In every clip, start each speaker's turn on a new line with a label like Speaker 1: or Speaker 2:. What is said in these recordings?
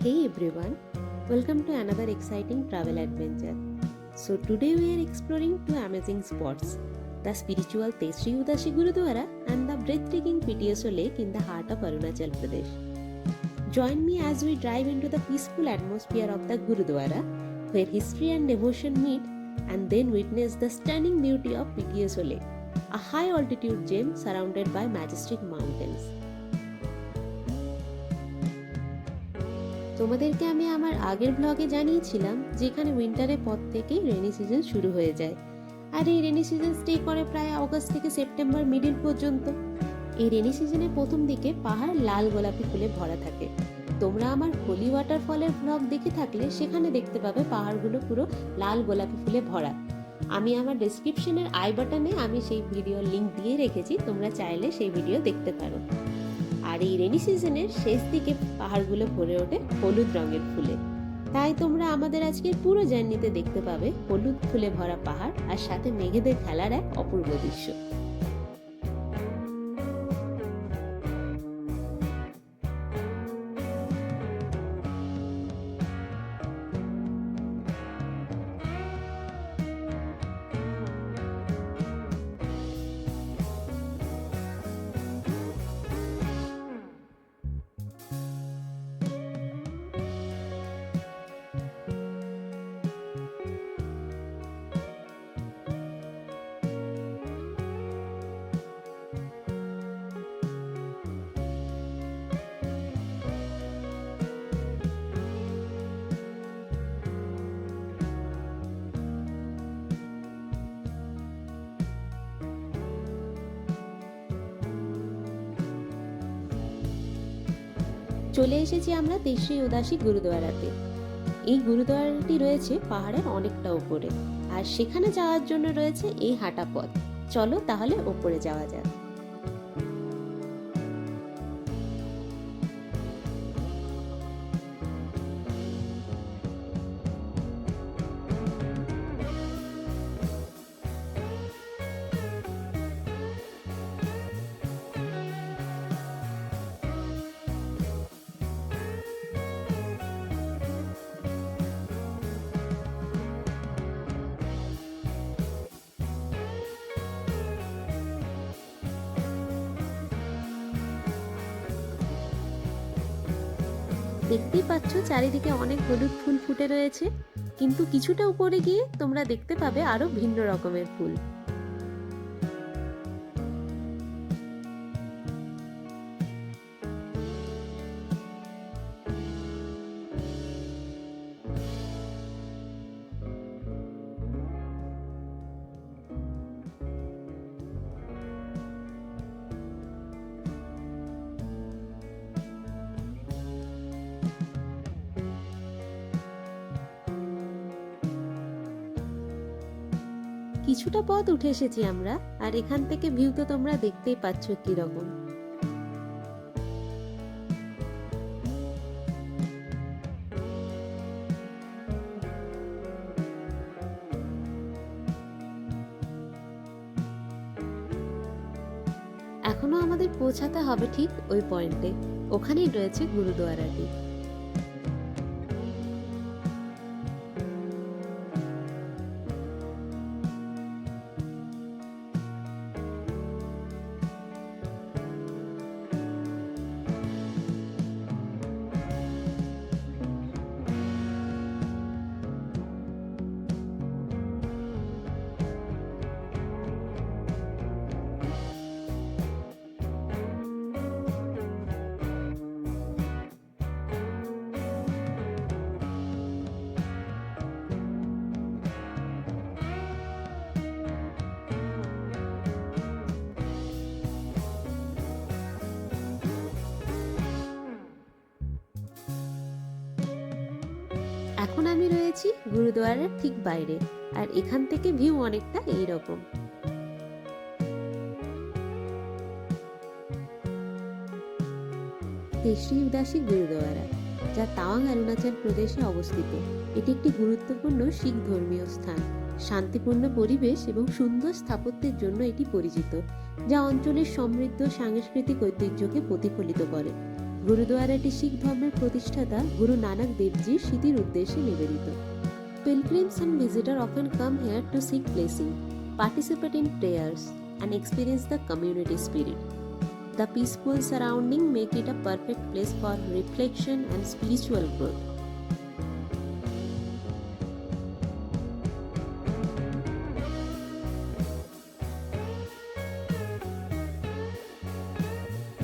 Speaker 1: Hey everyone, welcome to another exciting travel adventure. So today we are exploring two amazing spots, the spiritual Tesri Udashi Gurudwara and the breathtaking Pitioso Lake in the heart of Arunachal Pradesh. Join me as we dive into the peaceful atmosphere of the Gurudwara, where history and devotion meet, and then witness the stunning beauty of Pitioso Lake, a high altitude gem surrounded by majestic mountains. তোমাদেরকে আমি আমার আগের ব্লগে জানিয়েছিলাম যে এখানে উইন্টারের পর থেকেই রেনি সিজন শুরু হয়ে যায়, আর এই রেনি সিজন স্টে করে প্রায় অগস্ট থেকে সেপ্টেম্বর মিডিল পর্যন্ত। এই রেনি সিজনের প্রথম দিকে পাহাড় লাল গোলাপি ফুলে ভরা থাকে। তোমরা আমার হোলি ওয়াটারফলের ব্লগ দেখে থাকলে সেখানে দেখতে পাবে পাহাড়গুলো পুরো লাল গোলাপি ফুলে ভরা। আমি আমার ডেসক্রিপশনের আই বাটনে আমি সেই ভিডিওর লিঙ্ক দিয়ে রেখেছি, তোমরা চাইলে সেই ভিডিও দেখতে পারো। আর এই রেনি সিজনের শেষ দিকে পাহাড়গুলো ভরে ওঠে হলুদ রঙের ফুলে। তাই তোমরা আমাদের আজকের পুরো জার্নিতে দেখতে পাবে হলুদ ফুলে ভরা পাহাড় আর সাথে মেঘেদের খেলার এক অপূর্ব দৃশ্য। চলে এসেছি আমরা তেশ্রী উদাসী গুরুদুয়ারাতে। এই গুরুদুয়ারাটি রয়েছে পাহাড়ের অনেকটা উপরে, আর সেখানে যাওয়ার জন্য রয়েছে এই হাঁটা পথ। চলো তাহলে ওপরে যাওয়া যাক। দেখতেই পাচ্ছ চারিদিকে অনেক হলুদ ফুল ফুটে রয়েছে, কিন্তু কিছুটা উপরে গিয়ে তোমরা দেখতে পাবে আরো ভিন্ন রকমের ফুল। কিছুটা পথ উঠে এসেছি আমরা, আর এখান থেকে ভিউ তো তোমরা দেখতেই পাচ্ছ কিরকম। এখনো আমাদের পৌঁছাতে হবে ঠিক ওই পয়েন্টে, ওখানেই রয়েছে গুরুদুয়ারাটি। এখন আমি রয়েছি গুরুদুয়ারার ঠিক বাইরে, আর এখান থেকে ভিউ অনেকটা এইরকম। তেশ্রী উদাসী গুরুদুয়ারা, যা তাওয়াং অরুণাচল প্রদেশে অবস্থিত। এটি একটি গুরুত্বপূর্ণ শিখ ধর্মীয় স্থান। শান্তিপূর্ণ পরিবেশ এবং সুন্দর স্থাপত্যের জন্য এটি পরিচিত, যা অঞ্চলের সমৃদ্ধ সাংস্কৃতিক ঐতিহ্যকে প্রতিফলিত করে। গুরুদুয়ারাটি শিখ ধর্মের প্রতিষ্ঠাতা গুরু নানক দেবজির স্মৃতির উদ্দেশ্যে নিবেদিত। Pilgrims and visitors often come here to seek blessing, participate in prayers, and experience the community spirit. The peaceful surrounding make it a perfect place for reflection and spiritual growth.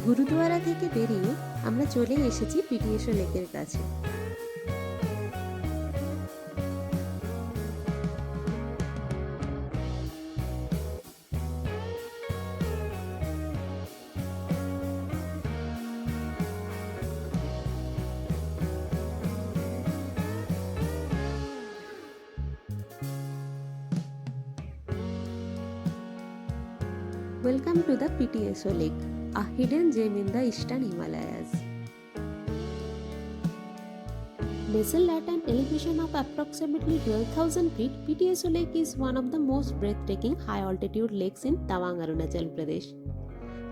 Speaker 1: Gurdwara থেকে বেরিয়ে আমরা চলে এসেছি পিটিএসও লেকের কাছে। Welcome to the PTSO Lake, a hidden gem in the eastern Himalayas. Nestled at an elevation of approximately 12,000 feet, PTSO Lake is one of the most breathtaking high-altitude lakes in Tawang, Arunachal Pradesh.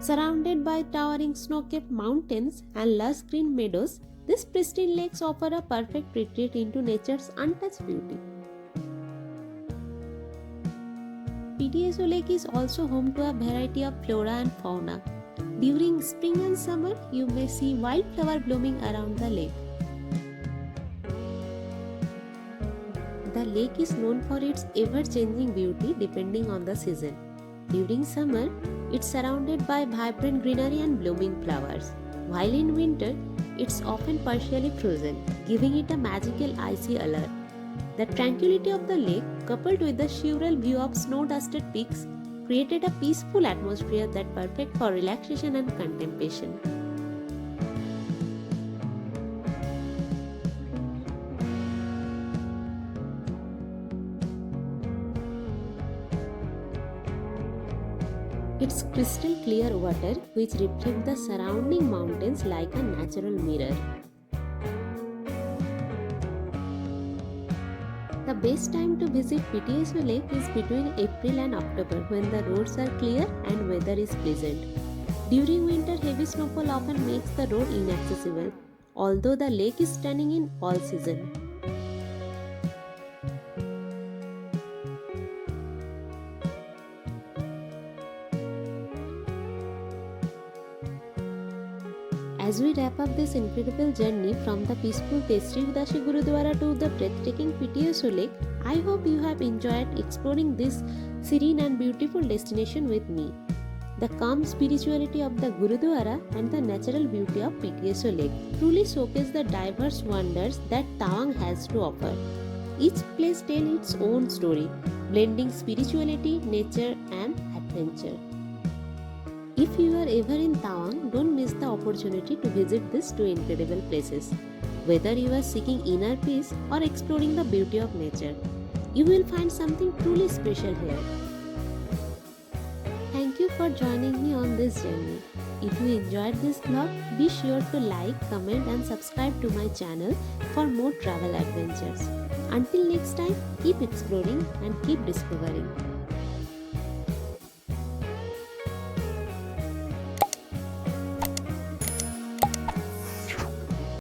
Speaker 1: Surrounded by towering snow-capped mountains and lush green meadows, these pristine lakes offer a perfect retreat into nature's untouched beauty. PTSO Lake is also home to a variety of flora and fauna. During spring and summer, you may see wildflower blooming around the lake. The lake is known for its ever-changing beauty depending on the season. During summer, it's surrounded by vibrant greenery and blooming flowers, while in winter, it's often partially frozen, giving it a magical icy allure. The tranquility of the lake, coupled with the surreal view of snow-dusted peaks, created a peaceful atmosphere that perfect for relaxation and contemplation. Its crystal clear water, which reflect the surrounding mountains like a natural mirror. The best time to visit PTSO Lake is between April and October, when the roads are clear and weather is pleasant. During winter, heavy snowfall often makes the road inaccessible, although the lake is stunning in all seasons. As we wrap up this incredible journey from the peaceful Tesri Udashi Gurudwara to the breathtaking PTSO Lake, I hope you have enjoyed exploring this serene and beautiful destination with me. The calm spirituality of the Gurudwara and the natural beauty of PTSO Lake truly showcase the diverse wonders that Tawang has to offer. Each place tells its own story, blending spirituality, nature, and adventure. If you are ever in Tawang, don't miss the opportunity to visit these two incredible places. Whether you are seeking inner peace or exploring the beauty of nature, you will find something truly special here. Thank you for joining me on this journey. If you enjoyed this vlog, be sure to like, comment and subscribe to my channel for more travel adventures. Until next time, keep exploring and keep discovering.